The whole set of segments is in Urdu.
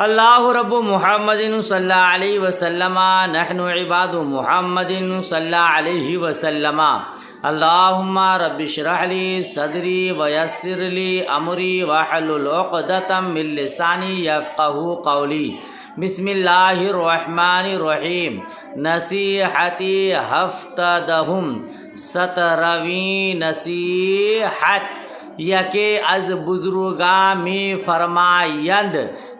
اللہ رب محمد صلی اللہ علیہ وسلم نحن عباد محمد صلی اللہ علیہ وسلم اللہم رب اشرح لی صدری ویسر لی امری واحلل عقدۃ من لسانی یفقہوا قولی بسم اللہ الرحمن الرحیم نصیحتی ہفتدہم 17ویں نصیحت یکے از بزرگاں می فرمایند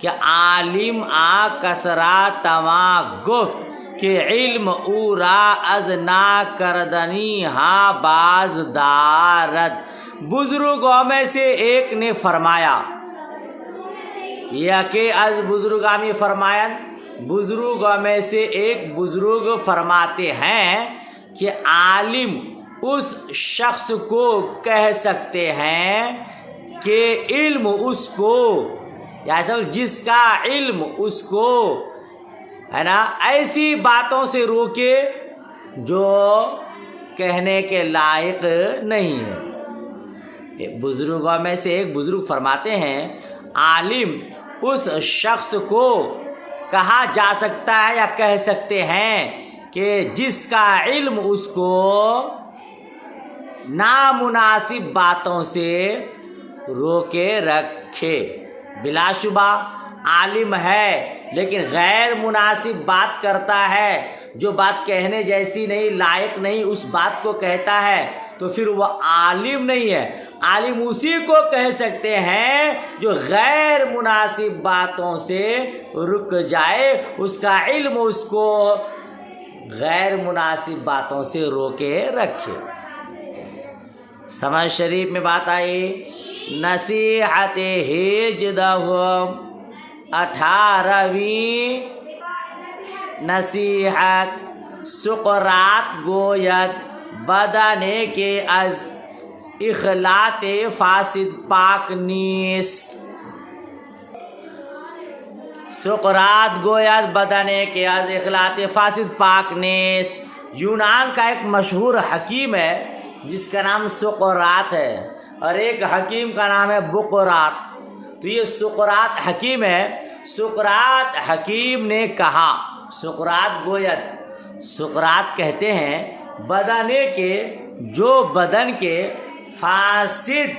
کہ عالم آ کسرا تواں گفت کہ علم او را از نا کردنی ہاں باز دارد۔ بزرگوں میں سے ایک نے فرمایا، یا کہ از بزرگاں میں فرمایا، بزرگوں میں سے ایک بزرگ فرماتے ہیں کہ عالم اس شخص کو کہہ سکتے ہیں کہ علم اس کو، یا جس کا علم اس کو ہے نا ایسی باتوں سے روکے جو کہنے کے لائق نہیں ہے۔ بزرگوں میں سے ایک بزرگ فرماتے ہیں عالم اس شخص کو کہا جا سکتا ہے یا کہہ سکتے ہیں کہ جس کا علم اس کو نامناسب باتوں سے روکے رکھے۔ بلا شبہ عالم ہے لیکن غیر مناسب بات کرتا ہے، جو بات کہنے جیسی نہیں، لائق نہیں، اس بات کو کہتا ہے تو پھر وہ عالم نہیں ہے۔ عالم اسی کو کہہ سکتے ہیں جو غیر مناسب باتوں سے رک جائے، اس کا علم اس کو غیر مناسب باتوں سے روکے رکھے۔ سمجھ شریف میں بات آئی۔ نصیحت ہجدہم 18ویں نصیحت سقراط گوید بدنے کے از اخلاط فاسد پاک نیست۔ سقراط گوید بدنے کے از اخلاط فاسد پاک نیست۔ یونان کا ایک مشہور حکیم ہے جس کا نام سقراط ہے، اور ایک حکیم کا نام ہے بقراط۔ تو یہ سقراط حکیم ہے۔ سقراط حکیم نے کہا، سقراط گوید، سقراط کہتے ہیں بدنے کے، جو بدن کے فاسد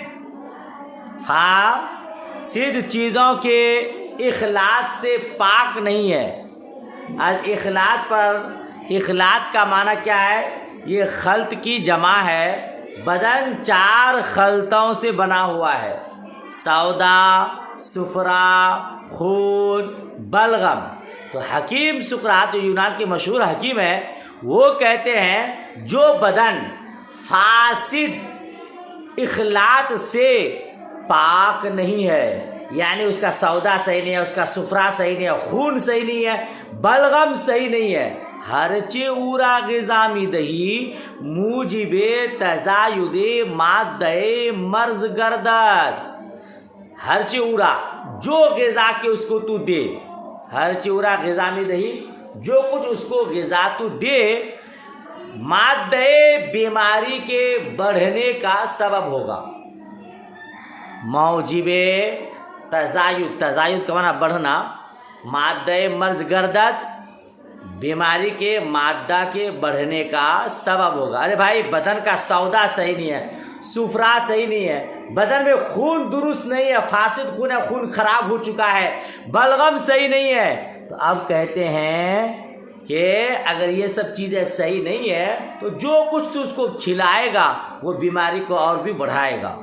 چیزوں کے اخلاط سے پاک نہیں ہے۔ آج اخلاط پر، اخلاط کا معنی کیا ہے؟ یہ خلط کی جمع ہے۔ بدن 4 خلطوں سے بنا ہوا ہے: سودا، صفرا، خون، بلغم۔ تو حکیم سقراط یونان کے مشہور حکیم ہے، وہ کہتے ہیں جو بدن فاسد اخلاط سے پاک نہیں ہے، یعنی اس کا سودا صحیح نہیں ہے، اس کا صفرا صحیح نہیں ہے، خون صحیح نہیں ہے، بلغم صحیح نہیں ہے، ہرچی اورا غذا می دہی موجب تزاید مادہ مرض گردد۔ ہرچی اورا، جو غذا کے اس کو تو دے، ہرچی اورا غذا می دہی، جو کچھ اس کو غذا تو دے، مادہ بیماری کے بڑھنے کا سبب ہوگا۔ موجب تزاید، تزاید کا معنی بڑھنا، مادہ مرض گردد، بیماری کے مادہ کے بڑھنے کا سبب ہوگا۔ ارے بھائی، بدن کا سودا صحیح نہیں ہے، صفرا صحیح نہیں ہے، بدن میں خون درست نہیں ہے، فاسد خون ہے، خون خراب ہو چکا ہے، بلغم صحیح نہیں ہے، تو اب کہتے ہیں کہ اگر یہ سب چیزیں صحیح نہیں ہے تو جو کچھ تو اس کو کھلائے گا وہ بیماری کو اور بھی بڑھائے گا،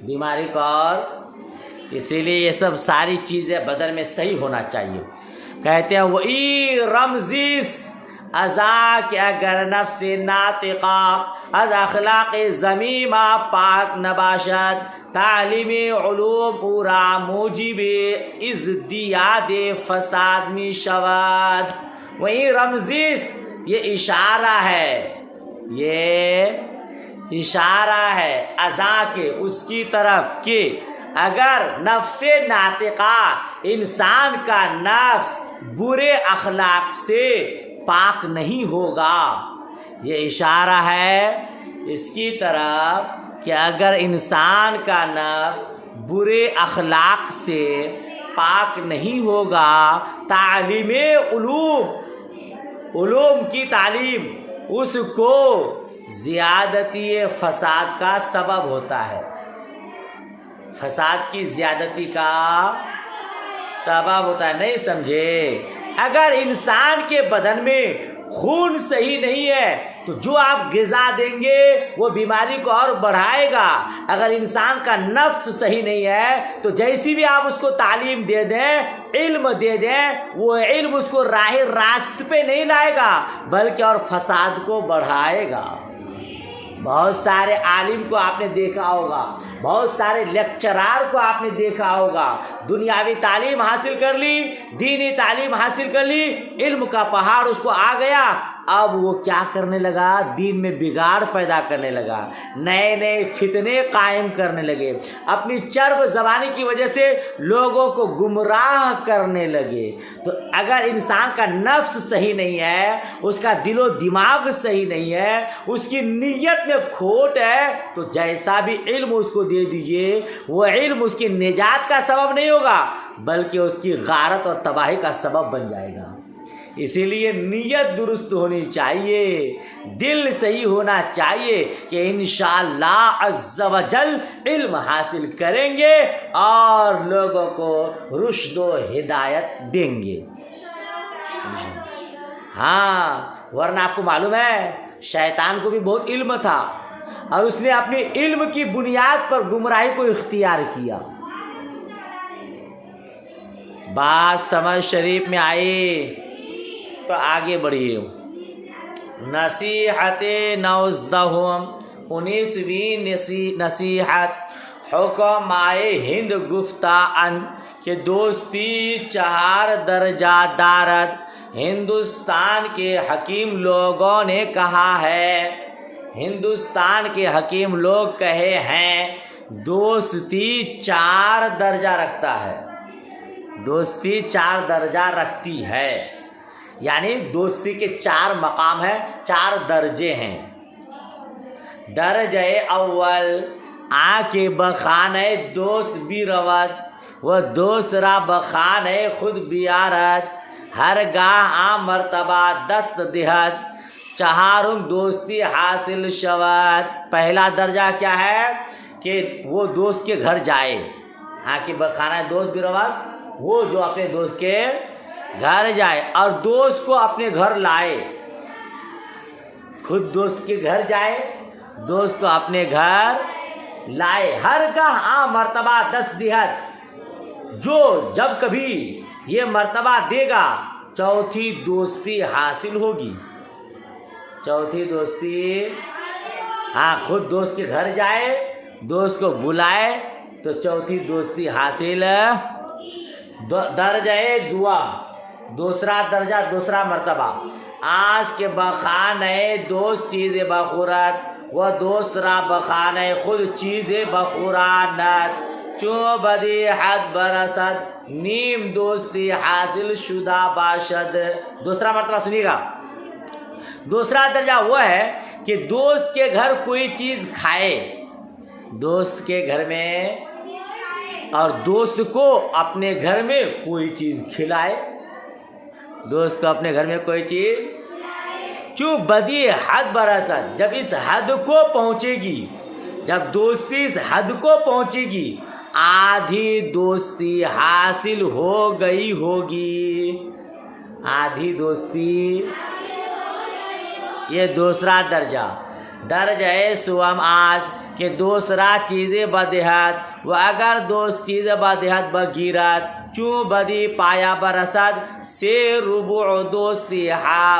بیماری کو اور۔ اسی لیے یہ سب ساری چیزیں بدن میں صحیح ہونا چاہیے۔ کہتے ہیں وہی رمزیس ازا کہ اگر نفس ناطقہ از اخلاق ذمیمہ پاک نباشد، تعلیم علوم پورا موجب ازدیاد فساد می شود۔ وہی رمزیس، یہ اشارہ ہے، یہ اشارہ ہے ازا کے، اس کی طرف کہ اگر نفس ناطقہ، انسان کا نفس برے اخلاق سے پاک نہیں ہوگا، یہ اشارہ ہے اس کی طرف کہ اگر انسان کا نفس برے اخلاق سے پاک نہیں ہوگا، تعلیم علوم کی تعلیم اس کو زیادتی فساد کا سبب ہوتا ہے، فساد کی زیادتی کا سبب ہوتا ہے۔ نہیں سمجھے؟ اگر انسان کے بدن میں خون صحیح نہیں ہے تو جو آپ غذا دیں گے وہ بیماری کو اور بڑھائے گا۔ اگر انسان کا نفس صحیح نہیں ہے تو جیسی بھی آپ اس کو تعلیم دے دیں، علم دے دیں، وہ علم اس کو راہ راست پہ نہیں لائے گا بلکہ اور فساد کو بڑھائے گا۔ بہت سارے عالم کو آپ نے دیکھا ہوگا، بہت سارے لیکچرار کو آپ نے دیکھا ہوگا، دنیاوی تعلیم حاصل کر لی، دینی تعلیم حاصل کر لی، علم کا پہاڑ اس کو آ گیا، اب وہ کیا کرنے لگا؟ دین میں بگاڑ پیدا کرنے لگا، نئے نئے فتنے قائم کرنے لگے، اپنی چرب زبانی کی وجہ سے لوگوں کو گمراہ کرنے لگے۔ تو اگر انسان کا نفس صحیح نہیں ہے، اس کا دل و دماغ صحیح نہیں ہے، اس کی نیت میں کھوٹ ہے، تو جیسا بھی علم اس کو دے دیجئے وہ علم اس کی نجات کا سبب نہیں ہوگا بلکہ اس کی غارت اور تباہی کا سبب بن جائے گا۔ اسی لیے نیت درست ہونی چاہیے، دل صحیح ہونا چاہیے کہ انشاءاللہ عز و جل علم حاصل کریں گے اور لوگوں کو رشد و ہدایت دیں گے۔ ہاں، ورنہ آپ کو معلوم ہے شیطان کو بھی بہت علم تھا اور اس نے اپنی علم کی بنیاد پر گمراہی کو اختیار کیا۔ بات سمجھ شریف میں آئی تو آگے بڑھیے۔ نصیحت 19ویں نصیحت، حکم آئے ہند گفتہ ان کہ دوستی 4 درجہ دارد۔ ہندوستان کے حکیم لوگوں نے کہا ہے، ہندوستان کے حکیم لوگ کہے ہیں دوستی 4 درجہ رکھتا ہے، دوستی 4 درجہ رکھتی ہے، یعنی دوستی کے 4 مقام ہیں، 4 درجے ہیں۔ درجہ اول، آنکھ بخانہ دوست بھی روت و دوسرا بخانہ خود بیارت، ہر گاہ عام مرتبہ دست دہت، 4 دوستی حاصل شود۔ پہلا درجہ کیا ہے کہ وہ دوست کے گھر جائے، آنکھ بخانہ دوست بھی روت، وہ جو اپنے دوست کے گھر جائے اور دوست کو اپنے گھر لائے، خود دوست کے گھر جائے، دوست کو اپنے گھر لائے، ہر گاہ عام مرتبہ دست دہت، جو جب کبھی یہ مرتبہ دے گا 4تھی دوستی حاصل ہوگی۔ 4تھی دوستی، ہاں، خود دوست کے گھر جائے، دوست کو بلائے تو 4تھی دوستی حاصل۔ درجہ دوم، دوسرا درجہ، دوسرا مرتبہ، آس کے بخانہ دوست چیز بخورت و دوسرا بخانہ خود چیز بخورانت، چون بدی حد برسد نیم دوستی حاصل شدہ باشد۔ دوسرا مرتبہ سنیے گا، دوسرا درجہ وہ ہے کہ دوست کے گھر کوئی چیز کھائے، دوست کے گھر میں، اور دوست کو اپنے گھر میں کوئی چیز کھلائے، دوست کو اپنے گھر میں کوئی چیز، کیوں بدی حد برسد، جب اس حد کو پہنچے گی، جب دوستی اس حد کو پہنچے گی، آدھی دوستی حاصل ہو گئی ہوگی، آدھی دوستی، یہ دوسرا درجہ۔ درجہ سوم آس کہ دوسرا چیزیں بدہت و اگر دوست چیز بدہت بگیرت، چون بدی پایا برسد سے ربع دوستی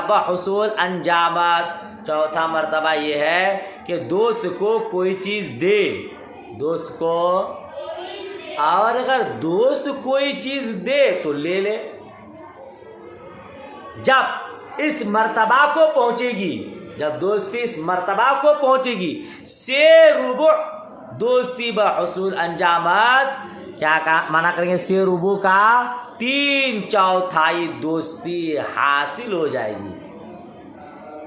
بحصول انجامت۔ چوتھا مرتبہ یہ ہے کہ دوست کو کوئی چیز دے، دوست کو، اور اگر دوست کوئی چیز دے تو لے لے، جب اس مرتبہ کو پہنچے گی، جب دوستی اس مرتبہ کو پہنچے گی، سے ربع دوستی بحصول انجامت، کیا معنی کریں گے سے ربع کا؟ 3/4 دوستی حاصل ہو جائے گی،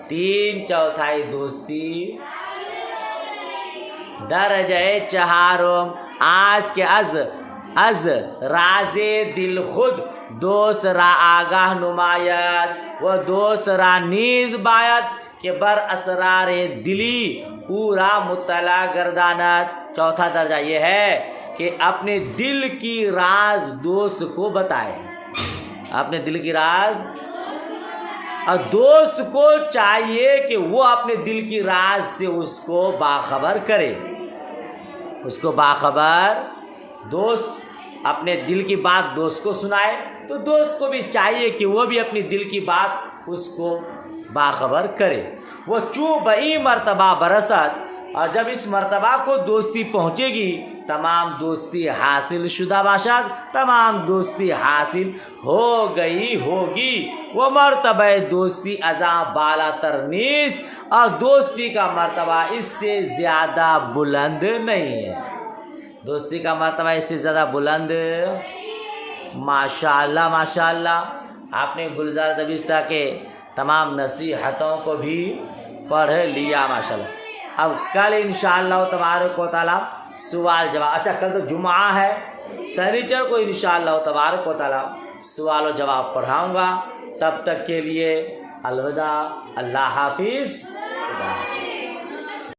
3/4 دوستی۔ درجہ چہارم، آس کے از از راز دل خود دوست را آگاہ نماید و دوست را نیز باید کہ بر اسرار دلی پورا مطلع گرداند. چوتھا درجہ یہ ہے کہ اپنے دل کی راز دوست کو بتائے. اپنے دل کی راز، اور دوست کو چاہیے کہ وہ اپنے دل کی راز سے اس کو باخبر کرے. اس کو باخبر، دوست اپنے دل کی بات دوست کو سنائے تو دوست کو بھی چاہیے کہ وہ بھی اپنی دل کی بات اس کو باخبر کرے. وہ چوں بئی مرتبہ برست، اور جب اس مرتبہ کو دوستی پہنچے گی تمام دوستی حاصل شدہ باشد، تمام دوستی حاصل ہو گئی ہوگی. وہ مرتبہ دوستی ازاں بالا تر نیست، اور دوستی کا مرتبہ اس سے زیادہ بلند نہیں ہے. دوستی کا مرتبہ اس سے زیادہ بلند. ماشاءاللہ ماشاءاللہ، آپ نے گلزار دبستہ کے تمام نصیحتوں کو بھی پڑھ لیا ماشاءاللہ. اب کل انشاءاللہ تبارک و تعالیٰ سوال جواب، اچھا کل تو جمعہ ہے، سنیچر کو انشاءاللہ تبارک و تعالیٰ سوال و جواب پڑھاؤں گا. تب تک کے لیے الوداع، اللہ حافظ.